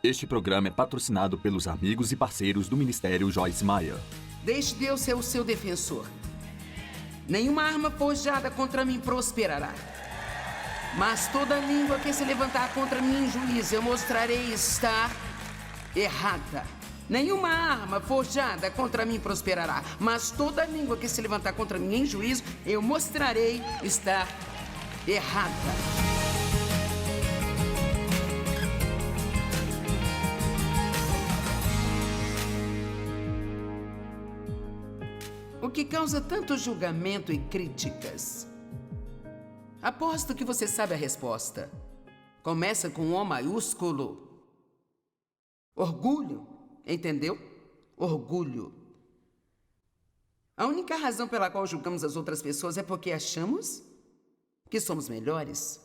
Este programa é patrocinado pelos amigos e parceiros do Ministério Joyce Meyer. Deixe Deus ser o seu defensor. Nenhuma arma forjada contra mim prosperará. Mas toda língua que se levantar contra mim em juízo, eu mostrarei estar errada. Nenhuma arma forjada contra mim prosperará. Mas toda língua que se levantar contra mim em juízo, eu mostrarei estar errada. O que causa tanto julgamento e críticas? Aposto que você sabe a resposta. Começa com O maiúsculo. Orgulho, entendeu? Orgulho. A única razão pela qual julgamos as outras pessoas é porque achamos que somos melhores.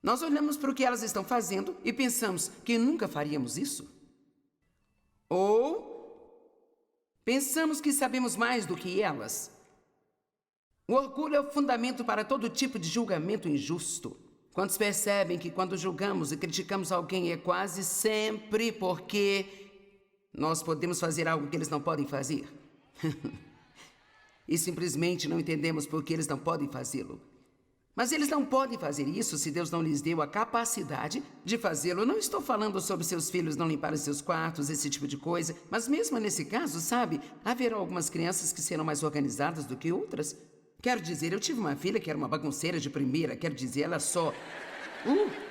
Nós olhamos para o que elas estão fazendo e pensamos que nunca faríamos isso. Ou pensamos que sabemos mais do que elas. O orgulho é o fundamento para todo tipo de julgamento injusto. Quantos percebem que quando julgamos e criticamos alguém é quase sempre porque nós podemos fazer algo que eles não podem fazer? E simplesmente não entendemos por que eles não podem fazê-lo. Mas eles não podem fazer isso se Deus não lhes deu a capacidade de fazê-lo. Não estou falando sobre seus filhos não limparem seus quartos, esse tipo de coisa. Mas mesmo nesse caso, sabe, haverá algumas crianças que serão mais organizadas do que outras. Quero dizer, eu tive uma filha que era uma bagunceira de primeira. Quero dizer, ela só...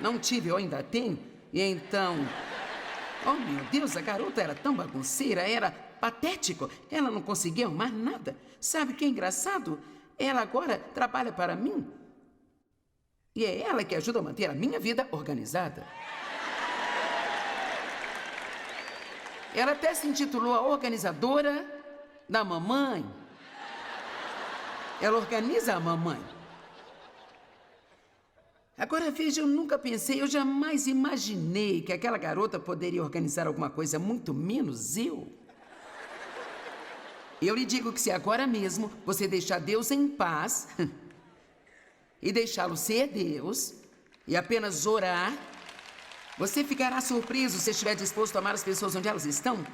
não tive, eu ainda tenho. E então... Oh, meu Deus, a garota era tão bagunceira, era patético. Ela não conseguia arrumar nada. Sabe o que é engraçado? Ela agora trabalha para mim. E é ela que ajuda a manter a minha vida organizada. Ela até se intitulou a organizadora da mamãe. Ela organiza a mamãe. Agora veja, eu nunca pensei, eu jamais imaginei que aquela garota poderia organizar alguma coisa, muito menos eu. Eu lhe digo que se agora mesmo você deixar Deus em paz... e deixá-lo ser Deus, e apenas orar, você ficará surpreso se estiver disposto a amar as pessoas onde elas estão,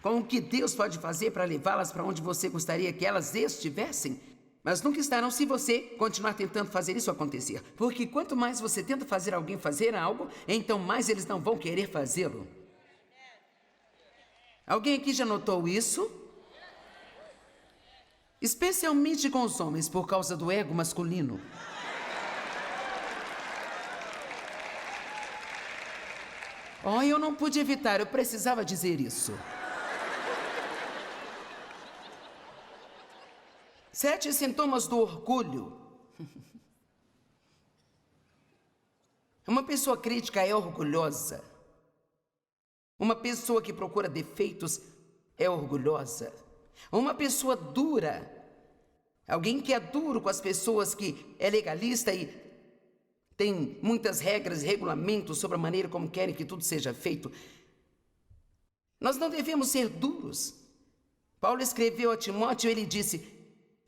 com o que Deus pode fazer para levá-las para onde você gostaria que elas estivessem, mas nunca estarão se você continuar tentando fazer isso acontecer, porque quanto mais você tenta fazer alguém fazer algo, então mais eles não vão querer fazê-lo. Alguém aqui já notou isso? Especialmente com os homens, por causa do ego masculino. Oh, eu não pude evitar, eu precisava dizer isso. 7 sintomas do orgulho. Uma pessoa crítica é orgulhosa. Uma pessoa que procura defeitos é orgulhosa. Uma pessoa dura, alguém que é duro com as pessoas, que é legalista e tem muitas regras e regulamentos sobre a maneira como querem que tudo seja feito. Nós não devemos ser duros. Paulo escreveu a Timóteo, ele disse,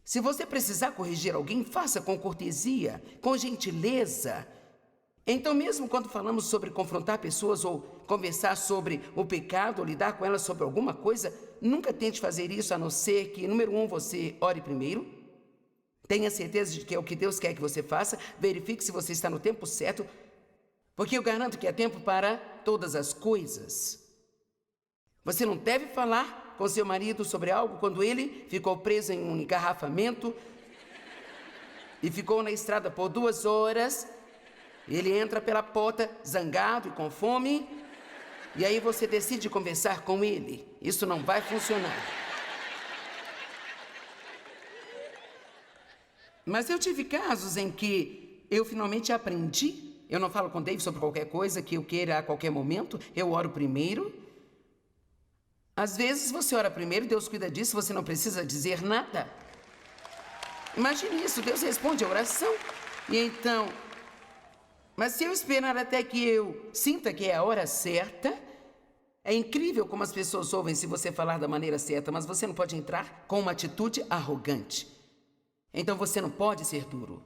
se você precisar corrigir alguém, faça com cortesia, com gentileza. Então, mesmo quando falamos sobre confrontar pessoas ou conversar sobre o pecado ou lidar com elas sobre alguma coisa, nunca tente fazer isso a não ser que, número 1, você ore primeiro. Tenha certeza de que é o que Deus quer que você faça. Verifique se você está no tempo certo, porque eu garanto que há tempo para todas as coisas. Você não deve falar com seu marido sobre algo quando ele ficou preso em um engarrafamento e ficou na estrada por 2 horas. Ele entra pela porta, zangado e com fome, e aí você decide conversar com ele. Isso não vai funcionar. Mas eu tive casos em que eu finalmente aprendi. Eu não falo com Dave sobre qualquer coisa que eu queira a qualquer momento. Eu oro primeiro. Às vezes você ora primeiro, Deus cuida disso, você não precisa dizer nada. Imagine isso, Deus responde a oração. E então... Mas se eu esperar até que eu sinta que é a hora certa, é incrível como as pessoas ouvem se você falar da maneira certa, mas você não pode entrar com uma atitude arrogante. Então você não pode ser duro.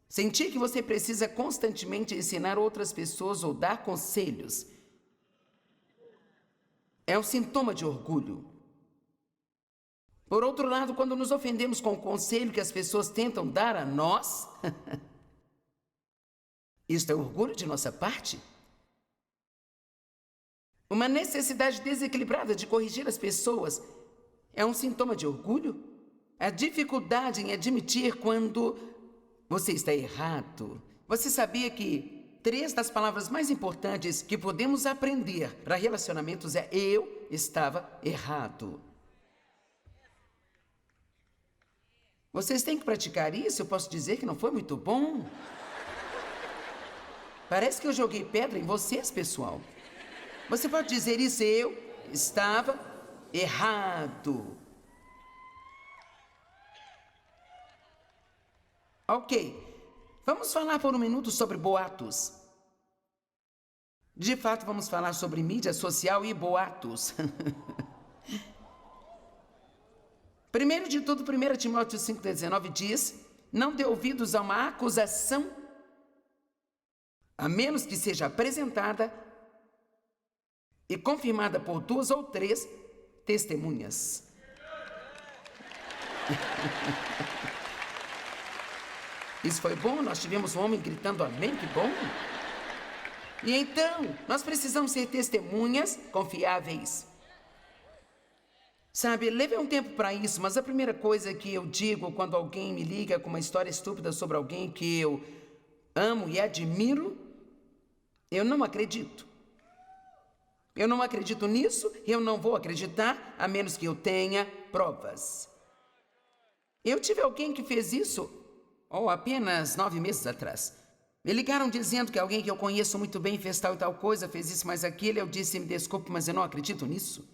Sentir que você precisa constantemente ensinar outras pessoas ou dar conselhos. é um sintoma de orgulho. Por outro lado, quando nos ofendemos com o conselho que as pessoas tentam dar a nós, isto é orgulho de nossa parte? Uma necessidade desequilibrada de corrigir as pessoas é um sintoma de orgulho? A dificuldade em admitir quando você está errado. Você sabia que 3 das palavras mais importantes que podemos aprender para relacionamentos é eu estava errado. Vocês têm que praticar isso, eu posso dizer que não foi muito bom. Parece que eu joguei pedra em vocês, pessoal. Você pode dizer isso, eu estava errado. Ok, vamos falar por um minuto sobre boatos. De fato, vamos falar sobre mídia social e boatos. Primeiro de tudo, 1 Timóteo 5,19 diz: não dê ouvidos a uma acusação, a menos que seja apresentada e confirmada por 2 ou 3 testemunhas. Isso foi bom? Nós tivemos um homem gritando amém, que bom! E então, nós precisamos ser testemunhas confiáveis. Sabe, levei um tempo para isso, mas a primeira coisa que eu digo quando alguém me liga com uma história estúpida sobre alguém que eu amo e admiro, eu não acredito. Eu não acredito nisso e eu não vou acreditar a menos que eu tenha provas. Eu tive alguém que fez isso, apenas 9 meses atrás. Me ligaram dizendo que alguém que eu conheço muito bem fez tal e tal coisa, fez isso, mas aquilo. Eu disse, me desculpe, mas eu não acredito nisso.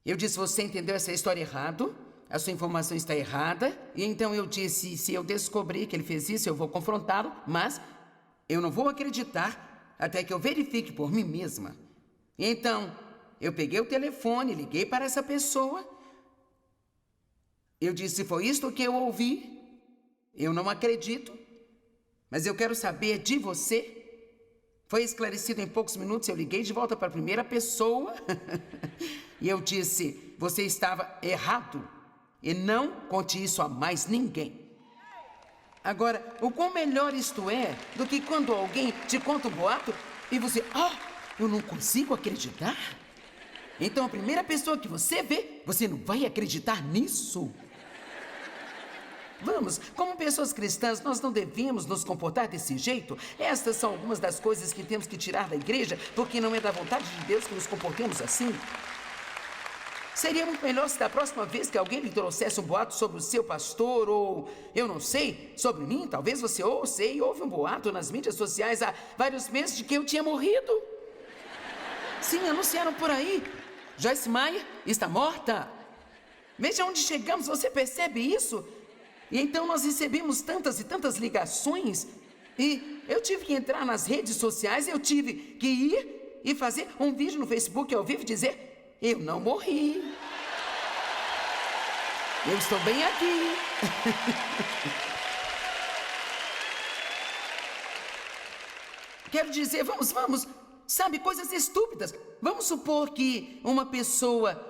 Eu disse, você entendeu essa história errado, a sua informação está errada. E então eu disse, se eu descobrir que ele fez isso, eu vou confrontá-lo, mas eu não vou acreditar até que eu verifique por mim mesma. E então, eu peguei o telefone, liguei para essa pessoa. Eu disse, foi isto que eu ouvi, eu não acredito, mas eu quero saber de você. Foi esclarecido em poucos minutos, eu liguei de volta para a primeira pessoa e eu disse, você estava errado e não conte isso a mais ninguém. Agora, o quão melhor isto é do que quando alguém te conta um boato e você, eu não consigo acreditar? Então a primeira pessoa que você vê, você não vai acreditar nisso? Vamos, como pessoas cristãs, nós não devemos nos comportar desse jeito. Estas são algumas das coisas que temos que tirar da igreja, porque não é da vontade de Deus que nos comportemos assim. Seria muito melhor se da próxima vez que alguém lhe trouxesse um boato sobre o seu pastor, ou, eu não sei, sobre mim, talvez você ouça, e houve um boato nas mídias sociais há vários meses de que eu tinha morrido. Sim, anunciaram por aí. Joyce Meyer está morta. Veja onde chegamos, você percebe isso? E então nós recebemos tantas e tantas ligações, e eu tive que entrar nas redes sociais, eu tive que ir e fazer um vídeo no Facebook ao vivo e dizer, eu não morri. Eu estou bem aqui. Quero dizer, vamos, sabe, coisas estúpidas. Vamos supor que uma pessoa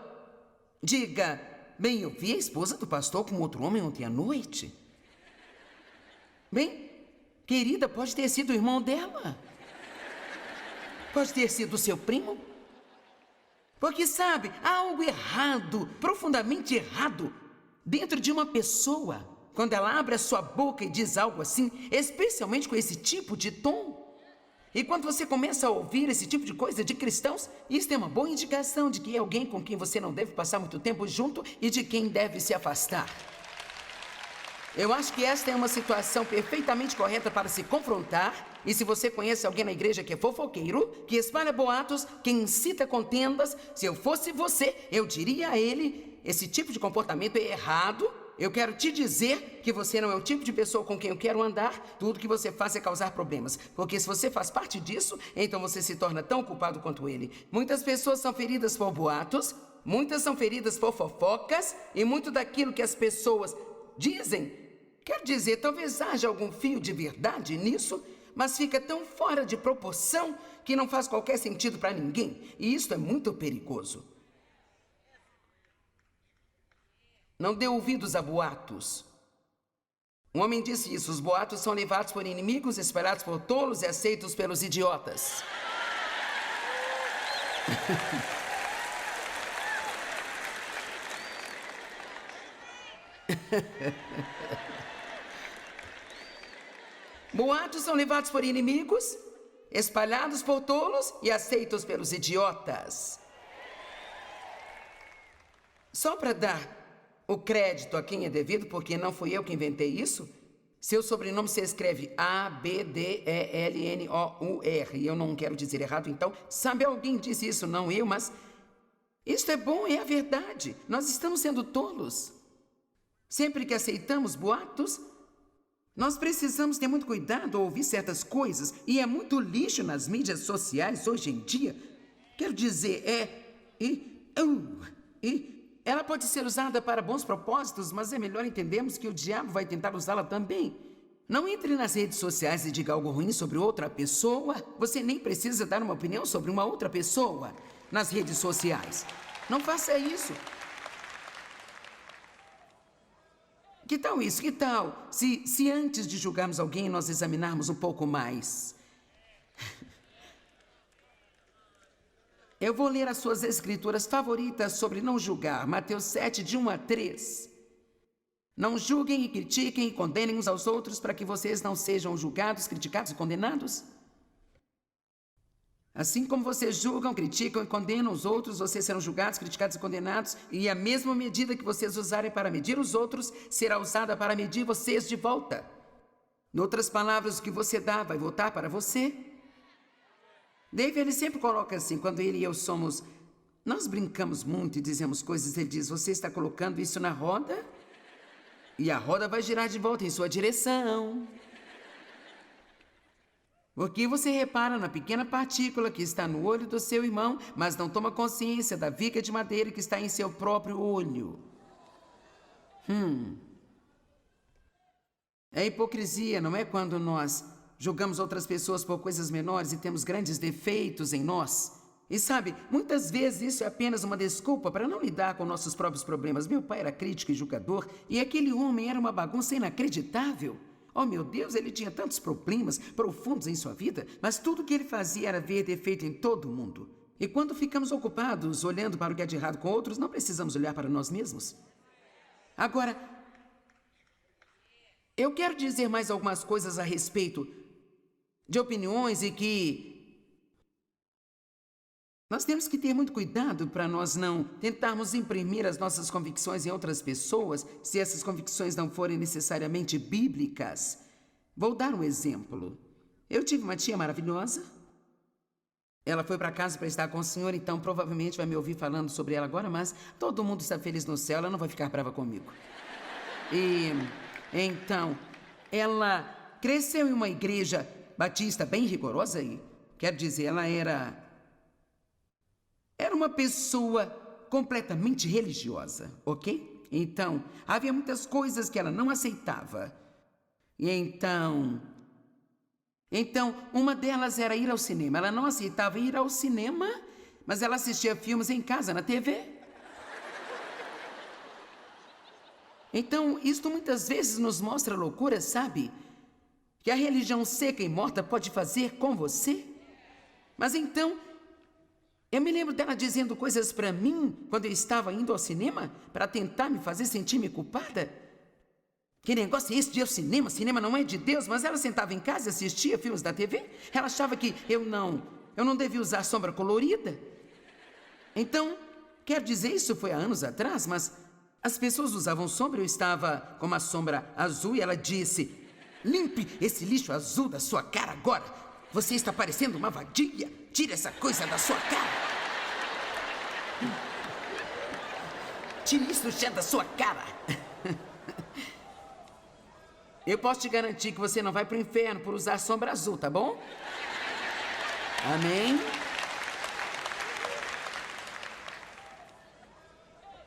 diga, bem, eu vi a esposa do pastor com outro homem ontem à noite. Bem, querida, pode ter sido o irmão dela. Pode ter sido o seu primo. Porque, sabe, há algo errado, profundamente errado, dentro de uma pessoa, quando ela abre a sua boca e diz algo assim, especialmente com esse tipo de tom. E quando você começa a ouvir esse tipo de coisa de cristãos, isso é uma boa indicação de que é alguém com quem você não deve passar muito tempo junto e de quem deve se afastar. Eu acho que esta é uma situação perfeitamente correta para se confrontar. E se você conhece alguém na igreja que é fofoqueiro, que espalha boatos, que incita contendas, se eu fosse você, eu diria a ele, esse tipo de comportamento é errado. Eu quero te dizer que você não é o tipo de pessoa com quem eu quero andar. Tudo que você faz é causar problemas. Porque se você faz parte disso, então você se torna tão culpado quanto ele. Muitas pessoas são feridas por boatos, muitas são feridas por fofocas, e muito daquilo que as pessoas dizem, quero dizer, talvez haja algum fio de verdade nisso, mas fica tão fora de proporção que não faz qualquer sentido para ninguém. E isso é muito perigoso. Não dê ouvidos a boatos. Um homem disse isso: os boatos são levados por inimigos, espalhados por tolos e aceitos pelos idiotas. Boatos são levados por inimigos, espalhados por tolos e aceitos pelos idiotas. Só para dar o crédito a quem é devido, porque não fui eu que inventei isso, seu sobrenome se escreve A-B-D-E-L-N-O-U-R. Eu não quero dizer errado, então. Sabe, alguém disse isso, não eu, mas isso é bom, é a verdade. Nós estamos sendo tolos. Sempre que aceitamos boatos, nós precisamos ter muito cuidado ao ouvir certas coisas, e é muito lixo nas mídias sociais hoje em dia. Quero dizer, ela pode ser usada para bons propósitos, mas é melhor entendermos que o diabo vai tentar usá-la também. Não entre nas redes sociais e diga algo ruim sobre outra pessoa. Você nem precisa dar uma opinião sobre uma outra pessoa nas redes sociais. Não faça isso. Que tal isso? Que tal se antes de julgarmos alguém, nós examinarmos um pouco mais? Eu vou ler as suas escrituras favoritas sobre não julgar. Mateus 7, de 1 a 3. Não julguem e critiquem e condenem uns aos outros para que vocês não sejam julgados, criticados e condenados. Assim como vocês julgam, criticam e condenam os outros, vocês serão julgados, criticados e condenados, e a mesma medida que vocês usarem para medir os outros será usada para medir vocês de volta. Em outras palavras, o que você dá vai voltar para você. Dave, ele sempre coloca assim, quando ele e eu somos... Nós brincamos muito e dizemos coisas, ele diz, você está colocando isso na roda e a roda vai girar de volta em sua direção. Porque você repara na pequena partícula que está no olho do seu irmão, mas não toma consciência da viga de madeira que está em seu próprio olho. É hipocrisia, não é, quando nós julgamos outras pessoas por coisas menores e temos grandes defeitos em nós. E sabe, muitas vezes isso é apenas uma desculpa para não lidar com nossos próprios problemas. Meu pai era crítico e julgador, e aquele homem era uma bagunça inacreditável. Oh, meu Deus, ele tinha tantos problemas profundos em sua vida, mas tudo que ele fazia era ver defeito em todo mundo. E quando ficamos ocupados olhando para o que é de errado com outros, não precisamos olhar para nós mesmos. Agora, eu quero dizer mais algumas coisas a respeito de opiniões e que nós temos que ter muito cuidado para nós não tentarmos imprimir as nossas convicções em outras pessoas se essas convicções não forem necessariamente bíblicas. Vou dar um exemplo. Eu tive uma tia maravilhosa. Ela foi para casa para estar com o senhor, então provavelmente vai me ouvir falando sobre ela agora, mas todo mundo está feliz no céu, ela não vai ficar brava comigo. E então, ela cresceu em uma igreja batista bem rigorosa e, quero dizer, ela era uma pessoa completamente religiosa, ok? Então, havia muitas coisas que ela não aceitava. E então, uma delas era ir ao cinema. Ela não aceitava ir ao cinema, mas ela assistia filmes em casa, na TV. Então, isto muitas vezes nos mostra loucura, sabe? Que a religião seca e morta pode fazer com você. Mas então, eu me lembro dela dizendo coisas para mim quando eu estava indo ao cinema para tentar me fazer sentir-me culpada. Que negócio é esse de ir ao cinema? Cinema não é de Deus, mas ela sentava em casa e assistia filmes da TV. Ela achava que eu não devia usar sombra colorida. Então, quero dizer, isso foi há anos atrás, mas as pessoas usavam sombra, eu estava com uma sombra azul e ela disse: limpe esse lixo azul da sua cara agora. Você está parecendo uma vadia. Tire essa coisa da sua cara. Tire isso já da sua cara. Eu posso te garantir que você não vai para o inferno por usar sombra azul, tá bom? Amém?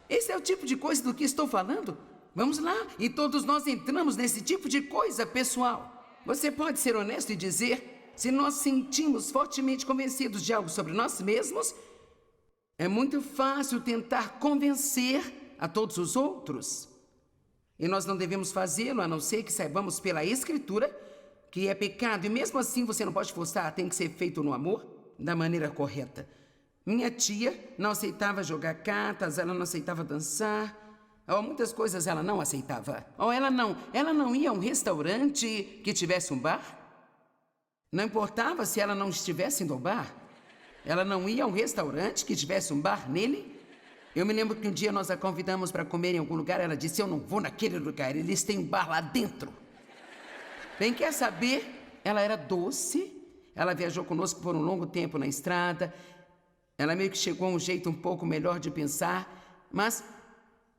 Esse é o tipo de coisa do que estou falando? Vamos lá, e todos nós entramos nesse tipo de coisa, pessoal. Você pode ser honesto e dizer, se nós sentimos fortemente convencidos de algo sobre nós mesmos, é muito fácil tentar convencer a todos os outros. E nós não devemos fazê-lo, a não ser que saibamos pela Escritura que é pecado. E mesmo assim você não pode forçar, tem que ser feito no amor, da maneira correta. Minha tia não aceitava jogar cartas, ela não aceitava dançar. Ou muitas coisas ela não aceitava. Ou ela não ia a um restaurante que tivesse um bar. Não importava se ela não estivesse indo ao bar. Ela não ia a um restaurante que tivesse um bar nele. Eu me lembro que um dia nós a convidamos para comer em algum lugar. Ela disse, eu não vou naquele lugar, eles têm um bar lá dentro. Bem, quer saber? Ela era doce. Ela viajou conosco por um longo tempo na estrada. Ela meio que chegou a um jeito um pouco melhor de pensar. Mas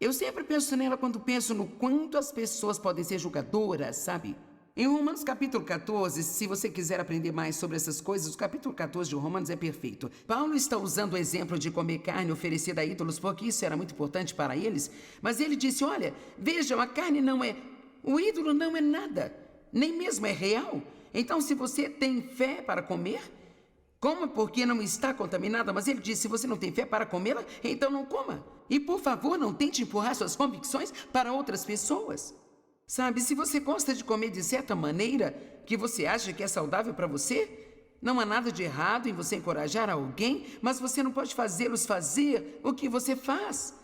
eu sempre penso nela quando penso no quanto as pessoas podem ser julgadoras, sabe? Em Romanos capítulo 14, se você quiser aprender mais sobre essas coisas, o capítulo 14 de Romanos é perfeito. Paulo está usando o exemplo de comer carne oferecida a ídolos, porque isso era muito importante para eles. Mas ele disse, olha, vejam, a carne não é... O ídolo não é nada, nem mesmo é real. Então, se você tem fé para comer, coma porque não está contaminada. Mas ele disse, se você não tem fé para comê-la, então não coma. E, por favor, não tente empurrar suas convicções para outras pessoas. Sabe, se você gosta de comer de certa maneira que você acha que é saudável para você, não há nada de errado em você encorajar alguém, mas você não pode fazê-los fazer o que você faz.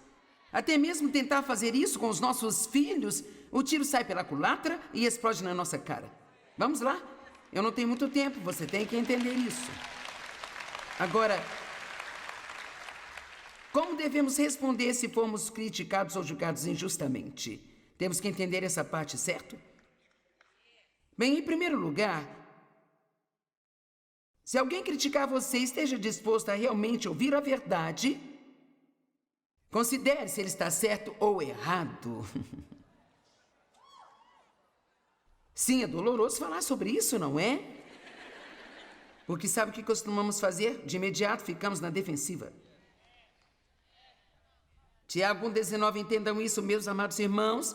Até mesmo tentar fazer isso com os nossos filhos, o tiro sai pela culatra e explode na nossa cara. Vamos lá? Eu não tenho muito tempo, você tem que entender isso. Agora, como devemos responder se formos criticados ou julgados injustamente? Temos que entender essa parte, certo? Bem, em primeiro lugar, se alguém criticar você, esteja disposto a realmente ouvir a verdade. Considere se ele está certo ou errado. Sim, é doloroso falar sobre isso, não é? Porque sabe o que costumamos fazer? De imediato ficamos na defensiva. Tiago 1,19, entendam isso, meus amados irmãos,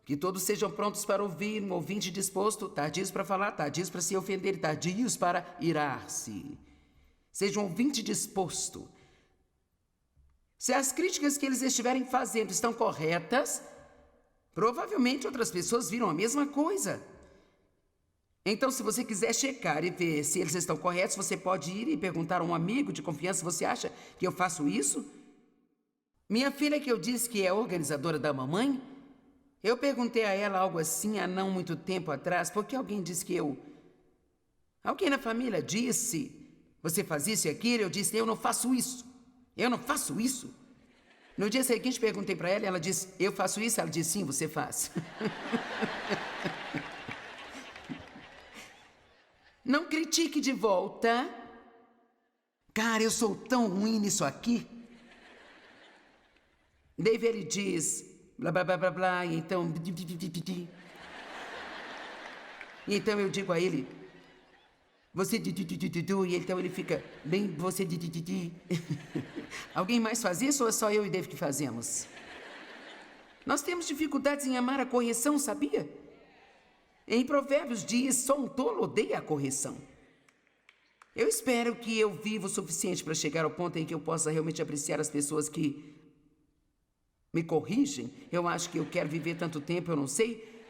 que todos sejam prontos para ouvir, um ouvinte disposto, tardios para falar, tardios para se ofender, tardios para irar-se. Seja um ouvinte disposto. Se as críticas que eles estiverem fazendo estão corretas, provavelmente outras pessoas viram a mesma coisa. Então, se você quiser checar e ver se eles estão corretos, você pode ir e perguntar a um amigo de confiança, você acha que eu faço isso? Minha filha, que eu disse que é organizadora da mamãe, eu perguntei a ela algo assim há não muito tempo atrás, porque alguém disse que eu... Alguém na família disse, você faz isso e aquilo, eu disse, eu não faço isso. Eu não faço isso. No dia seguinte, perguntei para ela, ela disse, eu faço isso? Ela disse, sim, você faz. Não critique de volta. Cara, eu sou tão ruim nisso aqui. Daí ele diz, blá, blá, blá, blá, blá, e então... E então eu digo a ele, você... E então ele fica, bem, você... Alguém mais faz isso ou é só eu e Dave que fazemos? Nós temos dificuldades em amar a correção, sabia? Em Provérbios diz, só um tolo odeia a correção. Eu espero que eu viva o suficiente para chegar ao ponto em que eu possa realmente apreciar as pessoas que me corrigem. Eu acho que eu quero viver tanto tempo, eu não sei.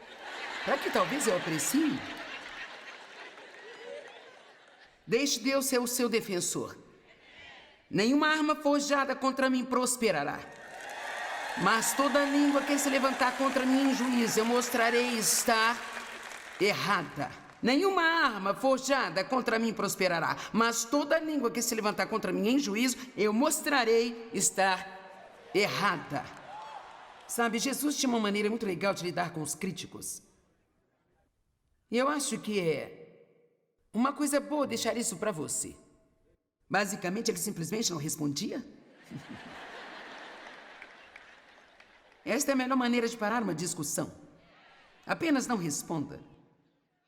Para que talvez eu aprecie. Deixe Deus ser o seu defensor. Nenhuma arma forjada contra mim prosperará. Mas toda língua que se levantar contra mim em juízo, eu mostrarei estar errada. Nenhuma arma forjada contra mim prosperará. Mas toda língua que se levantar contra mim em juízo, eu mostrarei estar errada. Sabe, Jesus tinha uma maneira muito legal de lidar com os críticos. E eu acho que é uma coisa boa deixar isso para você. Basicamente, ele simplesmente não respondia. Esta é a melhor maneira de parar uma discussão. Apenas não responda.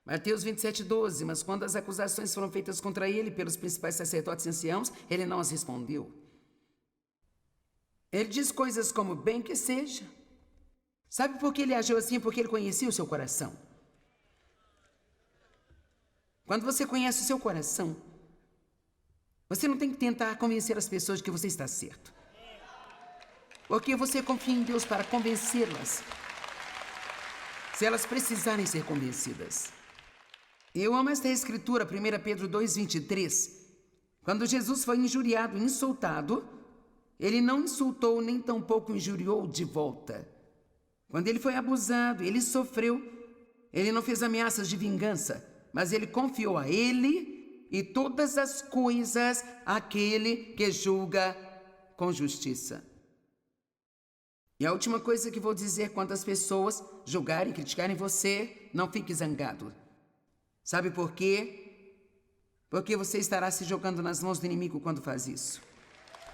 Mateus 27:12, mas quando as acusações foram feitas contra ele pelos principais sacerdotes e anciãos, ele não as respondeu. Ele diz coisas como, bem que seja. Sabe por que ele agiu assim? Porque ele conhecia o seu coração. Quando você conhece o seu coração, você não tem que tentar convencer as pessoas de que você está certo. Porque você confia em Deus para convencê-las, se elas precisarem ser convencidas. Eu amo esta escritura, 1 Pedro 2:23. Quando Jesus foi injuriado, insultado, ele não insultou nem tampouco injuriou de volta. Quando ele foi abusado, ele sofreu, ele não fez ameaças de vingança, mas ele confiou a ele e todas as coisas àquele que julga com justiça. E a última coisa que vou dizer quando as pessoas julgarem e criticarem você, não fique zangado. Sabe por quê? Porque você estará se jogando nas mãos do inimigo quando faz isso.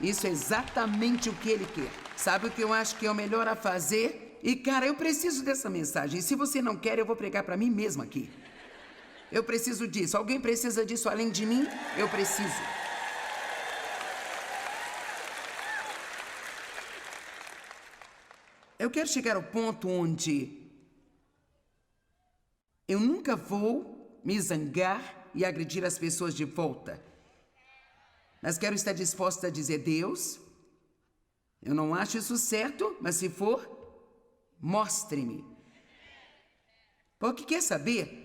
Isso é exatamente o que ele quer. Sabe o que eu acho que é o melhor a fazer? E cara, eu preciso dessa mensagem. E se você não quer, eu vou pregar para mim mesmo aqui. Eu preciso disso. Alguém precisa disso além de mim? Eu preciso. Eu quero chegar ao ponto onde eu nunca vou me zangar e agredir as pessoas de volta. Mas quero estar disposta a dizer, Deus, eu não acho isso certo, mas se for, mostre-me. Porque quer saber?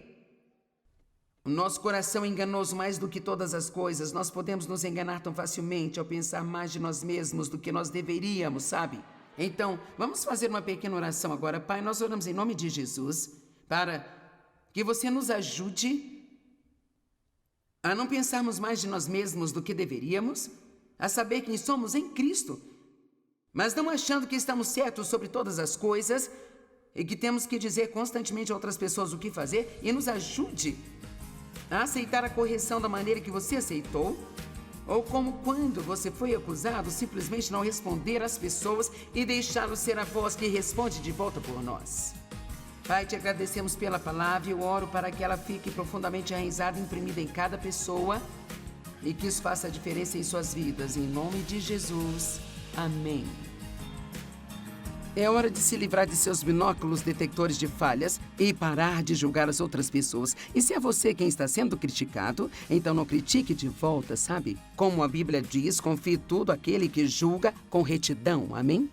O nosso coração é enganoso mais do que todas as coisas. Nós podemos nos enganar tão facilmente ao pensar mais de nós mesmos do que nós deveríamos, sabe? Então, vamos fazer uma pequena oração agora. Pai, nós oramos em nome de Jesus para que você nos ajude a não pensarmos mais de nós mesmos do que deveríamos, a saber quem somos em Cristo, mas não achando que estamos certos sobre todas as coisas e que temos que dizer constantemente a outras pessoas o que fazer, e nos ajude a aceitar a correção da maneira que você aceitou, ou como quando você foi acusado, simplesmente não responder às pessoas e deixá-lo ser a voz que responde de volta por nós. Pai, te agradecemos pela palavra e eu oro para que ela fique profundamente enraizada e imprimida em cada pessoa e que isso faça a diferença em suas vidas. Em nome de Jesus. Amém. É hora de se livrar de seus binóculos detectores de falhas e parar de julgar as outras pessoas. E se é você quem está sendo criticado, então não critique de volta, sabe? Como a Bíblia diz, confie tudo àquele que julga com retidão. Amém?